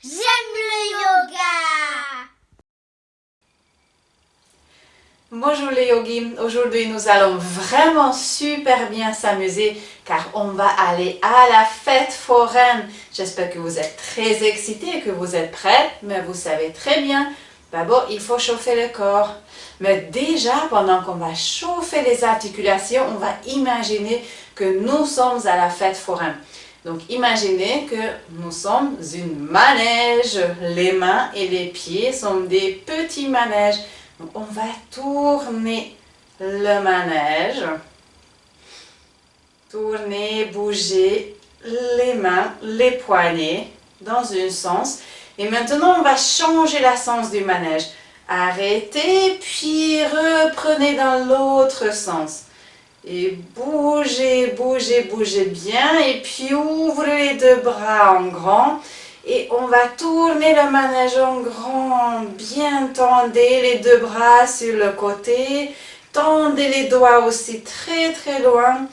J'aime le yoga. Bonjour les yogis, aujourd'hui nous allons vraiment super bien s'amuser car on va aller à la fête foraine. J'espère que vous êtes très excités et que vous êtes prêts, mais vous savez très bien, d'abord il faut chauffer le corps. Mais déjà, pendant qu'on va chauffer les articulations, on va imaginer que nous sommes à la fête foraine. Donc imaginez que nous sommes une manège, les mains et les pieds sont des petits manèges. Donc, on va tourner le manège, tourner, bouger les mains, les poignets dans un sens. Et maintenant, on va changer la sens du manège. Arrêtez, puis reprenez dans l'autre sens. Et bougez, bougez, bougez bien. Et puis ouvrez les deux bras en grand. Et on va tourner le manège en grand. Bien tendez les deux bras sur le côté. Tendez les doigts aussi très très loin.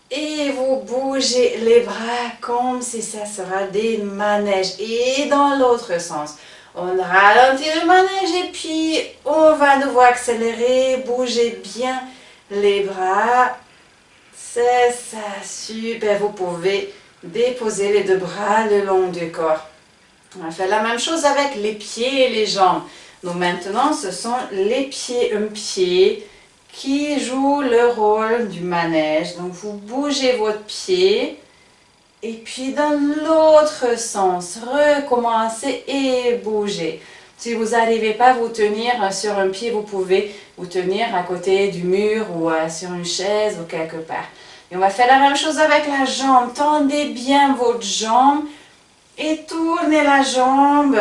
Et vous bougez les bras comme si ça sera des manèges. Et dans l'autre sens. On ralentit le manège et puis on va nouveau accélérer. Bougez bien les bras. C'est ça, super. Vous pouvez déposer les deux bras le long du corps. On va faire la même chose avec les pieds et les jambes. Donc maintenant, ce sont les pieds, un pied qui joue le rôle du manège. Donc vous bougez votre pied et puis dans l'autre sens, recommencez et bougez. Si vous n'arrivez pas à vous tenir sur un pied, vous pouvez vous tenir à côté du mur ou sur une chaise ou quelque part. Et on va faire la même chose avec la jambe. Tendez bien votre jambe et tournez la jambe.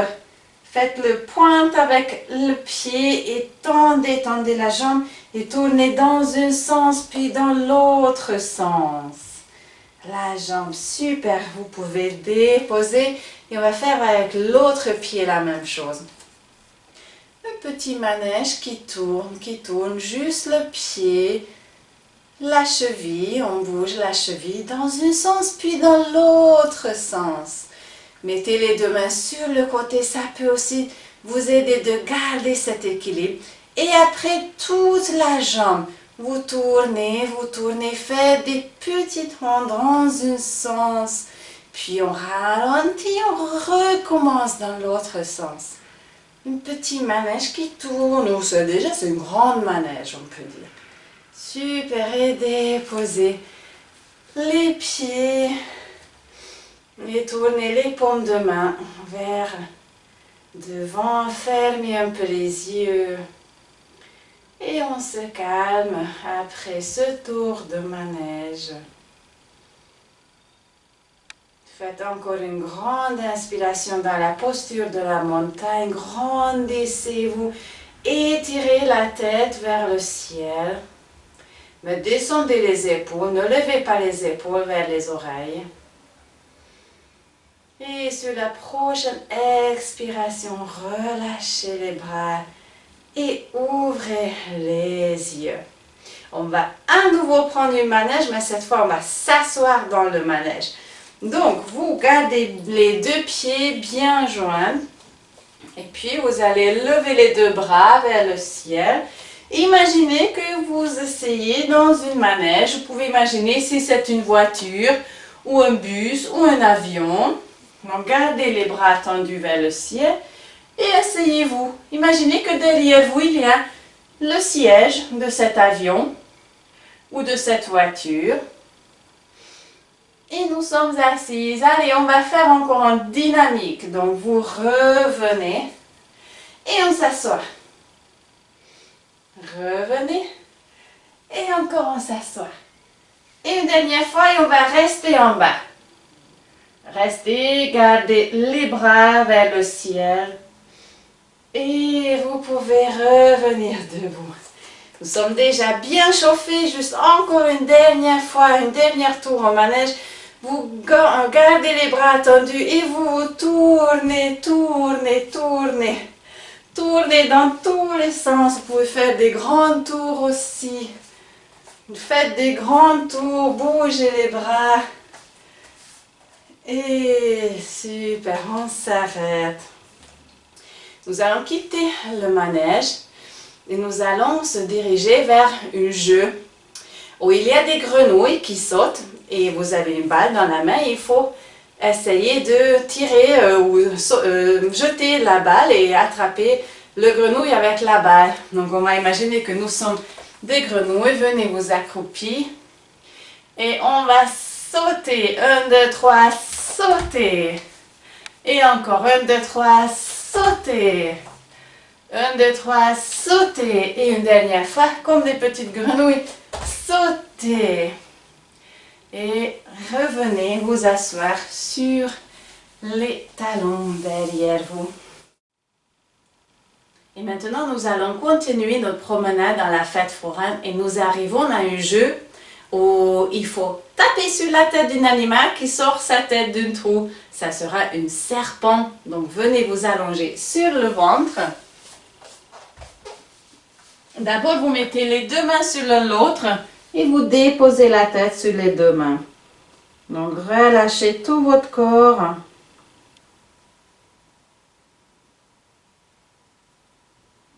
Faites le pointe avec le pied et tendez, tendez la jambe et tournez dans un sens puis dans l'autre sens. La jambe, super. Vous pouvez déposer et on va faire avec l'autre pied la même chose. Un petit manège qui tourne, juste le pied, la cheville, on bouge la cheville dans un sens puis dans l'autre sens. Mettez les deux mains sur le côté, ça peut aussi vous aider de garder cet équilibre. Et après toute la jambe, vous tournez, faites des petites rondes dans un sens. Puis on ralentit, on recommence dans l'autre sens. Un petit manège qui tourne, ou c'est une grande manège, on peut dire. Super, et déposez les pieds et tournez les paumes de main vers devant, fermez un peu les yeux. Et on se calme après ce tour de manège. Faites encore une grande inspiration dans la posture de la montagne. Grandissez-vous. Étirez la tête vers le ciel. Mais descendez les épaules. Ne levez pas les épaules vers les oreilles. Et sur la prochaine expiration, relâchez les bras et ouvrez les yeux. On va à nouveau prendre une manège, mais cette fois, on va s'asseoir dans le manège. Donc, vous gardez les deux pieds bien joints. Et puis, vous allez lever les deux bras vers le ciel. Imaginez que vous essayez dans une manège. Vous pouvez imaginer si c'est une voiture ou un bus ou un avion. Donc, gardez les bras tendus vers le ciel. Et asseyez-vous. Imaginez que derrière vous, il y a le siège de cet avion ou de cette voiture. Et nous sommes assises. Allez, on va faire encore en dynamique. Donc, vous revenez et on s'assoit. Revenez et encore on s'assoit. Et une dernière fois et on va rester en bas. Restez, gardez les bras vers le ciel. Et vous pouvez revenir debout. Nous sommes déjà bien chauffés. Juste encore une dernière fois, une dernière tour au manège. Vous gardez les bras tendus et vous tournez, tournez, tournez. Tournez dans tous les sens. Vous pouvez faire des grands tours aussi. Faites des grands tours. Bougez les bras. Et super, on s'arrête. Nous allons quitter le manège et nous allons se diriger vers un jeu où il y a des grenouilles qui sautent et vous avez une balle dans la main. Il faut essayer de tirer ou jeter la balle et attraper le grenouille avec la balle. Donc on va imaginer que nous sommes des grenouilles. Venez vous accroupir et on va sauter. 1, 2, 3, sauter. Et encore 1, 2, 3, sauter. 1, 2, 3, sauter. Et une dernière fois, comme des petites grenouilles, sauter. Et revenez vous asseoir sur les talons derrière vous. Et maintenant, nous allons continuer notre promenade dans la fête foraine et nous arrivons à un jeu où il faut taper sur la tête d'un animal qui sort sa tête d'un trou. Ça sera un serpent. Donc, venez vous allonger sur le ventre. D'abord, vous mettez les deux mains sur l'un l'autre et vous déposez la tête sur les deux mains. Donc, relâchez tout votre corps.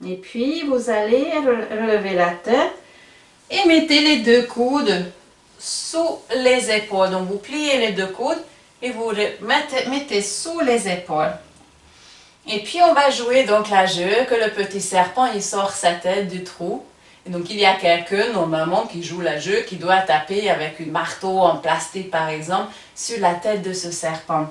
Et puis, vous allez relever la tête et mettez les deux coudes sous les épaules. Donc, vous pliez les deux coudes et vous mettez sous les épaules. Et puis, on va jouer donc la jeu que le petit serpent, il sort sa tête du trou. Et donc, il y a quelqu'un, normalement, qui joue la jeu, qui doit taper avec un marteau en plastique, par exemple, sur la tête de ce serpent.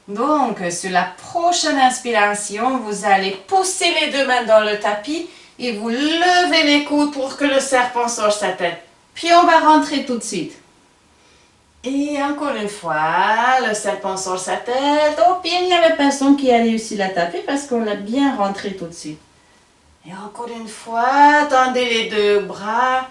Donc, sur la prochaine inspiration, vous allez pousser les deux mains dans le tapis et vous levez les coudes pour que le serpent sorte sa tête. Puis, on va rentrer tout de suite. Et encore une fois, le serpent sort sa tête. Oh, puis il n'y avait personne qui a réussi à la taper parce qu'on l'a bien rentré tout de suite. Et encore une fois, tendez les deux bras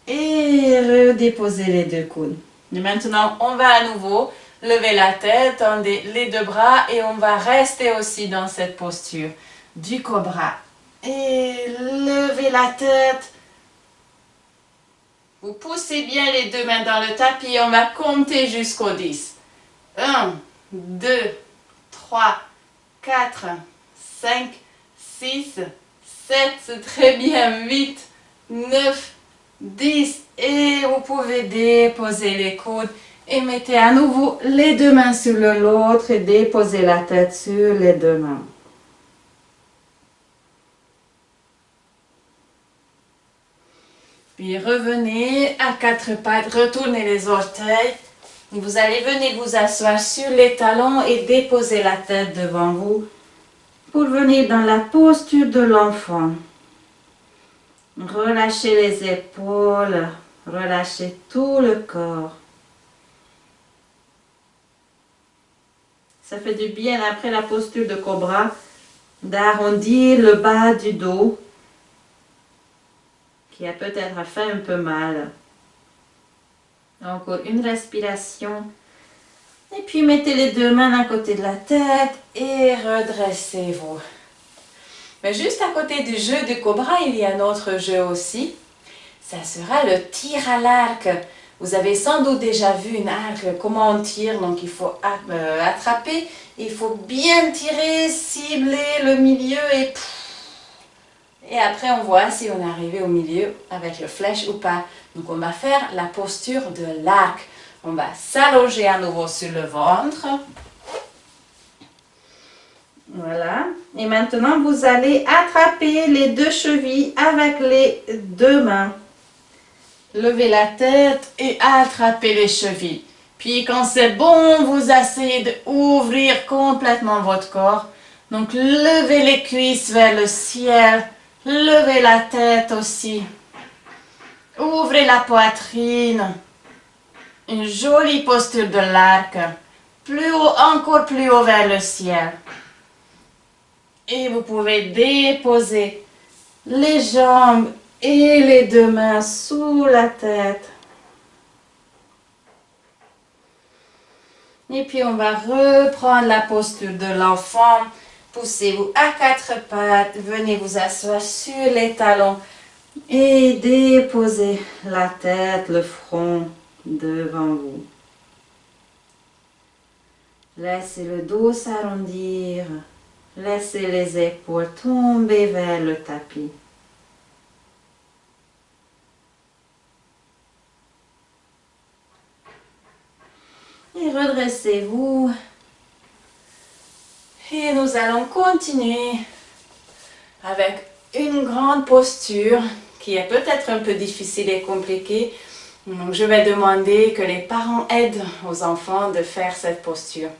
et redéposez les deux coudes. Et maintenant, on va à nouveau lever la tête, tendez les deux bras et on va rester aussi dans cette posture du cobra. Et levez la tête. Vous poussez bien les deux mains dans le tapis et on va compter jusqu'au 10. 1, 2, 3, 4, 5, 6, 7, c'est très bien, 8, 9, 10. Et vous pouvez déposer les coudes et mettez à nouveau les deux mains sur l'autre et déposez la tête sur les deux mains. Puis revenez à quatre pattes, retournez les orteils. Vous allez venir vous asseoir sur les talons et déposer la tête devant vous pour venir dans la posture de l'enfant. Relâchez les épaules, relâchez tout le corps. Ça fait du bien après la posture de cobra d'arrondir le bas du dos qui a peut-être fait un peu mal. Encore une respiration. Et puis mettez les deux mains à côté de la tête et redressez-vous. Mais juste à côté du jeu du cobra, il y a un autre jeu aussi. Ça sera le tir à l'arc. Vous avez sans doute déjà vu une arc, comment on tire. Donc il faut attraper, il faut bien tirer, cibler le milieu et après on voit si on est arrivé au milieu avec le flèche ou pas. Donc on va faire la posture de l'arc. On va s'allonger à nouveau sur le ventre. Voilà. Et maintenant, vous allez attraper les deux chevilles avec les deux mains. Levez la tête et attrapez les chevilles. Puis quand c'est bon, vous essayez d'ouvrir complètement votre corps. Donc levez les cuisses vers le ciel. Levez la tête aussi. Ouvrez la poitrine. Une jolie posture de l'arc. Plus haut, encore plus haut vers le ciel. Et vous pouvez déposer les jambes et les deux mains sous la tête. Et puis on va reprendre la posture de l'enfant. Poussez-vous à quatre pattes. Venez vous asseoir sur les talons. Et déposez la tête, le front devant vous. Laissez le dos s'arrondir. Laissez les épaules tomber vers le tapis. Et redressez-vous. Et nous allons continuer avec une grande posture qui est peut-être un peu difficile et compliquée. Donc je vais demander que les parents aident aux enfants de faire cette posture.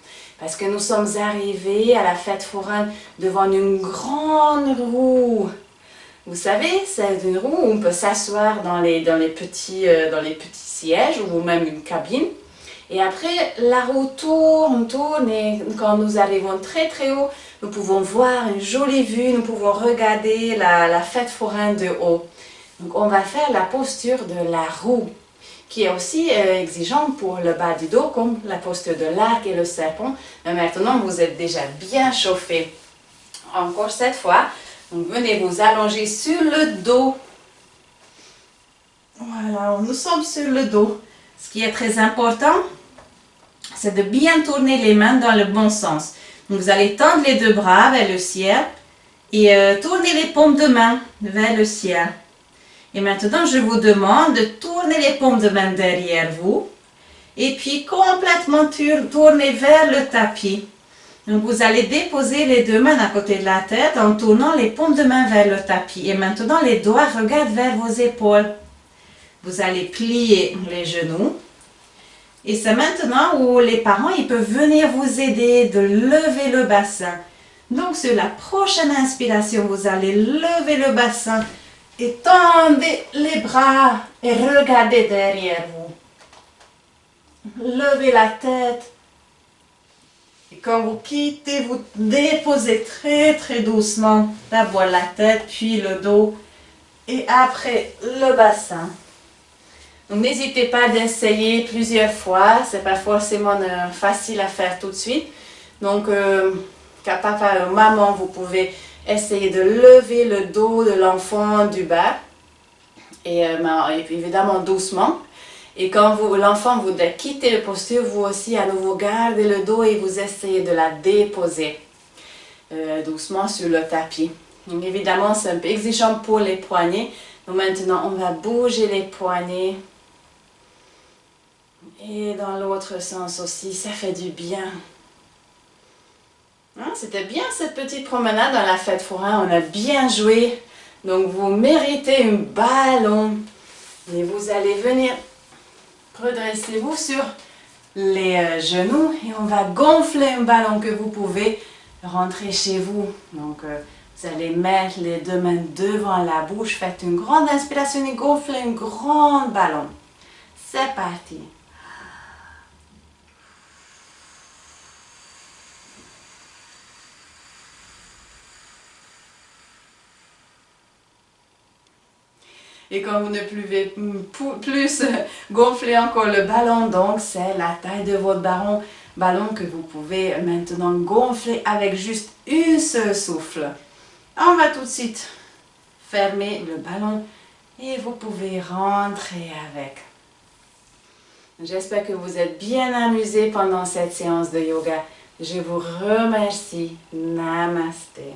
Parce que nous sommes arrivés à la fête foraine devant une grande roue. Vous savez, c'est une roue où on peut s'asseoir dans les petits sièges ou même une cabine. Et après, la roue tourne et quand nous arrivons très très haut, nous pouvons voir une jolie vue, nous pouvons regarder la fête foraine de haut. Donc on va faire la posture de la roue, qui est aussi exigeante pour le bas du dos, comme la posture de l'arc et le serpent. Mais maintenant, vous êtes déjà bien chauffé. Encore cette fois, donc venez vous allonger sur le dos. Voilà, nous sommes sur le dos. Ce qui est très important, c'est de bien tourner les mains dans le bon sens. Donc vous allez tendre les deux bras vers le ciel et tourner les paumes de main vers le ciel. Et maintenant, je vous demande de tourner les paumes de main derrière vous et puis complètement tourner vers le tapis. Donc vous allez déposer les deux mains à côté de la tête en tournant les paumes de main vers le tapis. Et maintenant, les doigts regardent vers vos épaules. Vous allez plier les genoux. Et c'est maintenant où les parents ils peuvent venir vous aider de lever le bassin. Donc sur la prochaine inspiration, vous allez lever le bassin et tendez les bras et regardez derrière vous. Levez la tête. Et quand vous quittez, vous déposez très très doucement d'abord la tête, puis le dos et après le bassin. Donc n'hésitez pas d'essayer plusieurs fois, c'est pas forcément facile à faire tout de suite. Donc papa ou maman, vous pouvez essayer de lever le dos de l'enfant du bas et évidemment doucement. Et quand l'enfant voudrait quitter la posture, vous aussi à nouveau gardez le dos et vous essayez de la déposer doucement sur le tapis. Donc évidemment c'est un peu exigeant pour les poignets. Donc maintenant on va bouger les poignets. Et dans l'autre sens aussi, ça fait du bien. Hein, c'était bien cette petite promenade dans la fête foraine, on a bien joué. Donc vous méritez un ballon. Et vous allez venir, redressez-vous sur les genoux et on va gonfler un ballon que vous pouvez rentrer chez vous. Donc vous allez mettre les deux mains devant la bouche, faites une grande inspiration et gonflez un grand ballon. C'est parti. Et quand vous ne pouvez plus gonfler encore le ballon, donc c'est la taille de votre ballon que vous pouvez maintenant gonfler avec juste une seule souffle. On va tout de suite fermer le ballon et vous pouvez rentrer avec. J'espère que vous êtes bien amusés pendant cette séance de yoga. Je vous remercie. Namasté.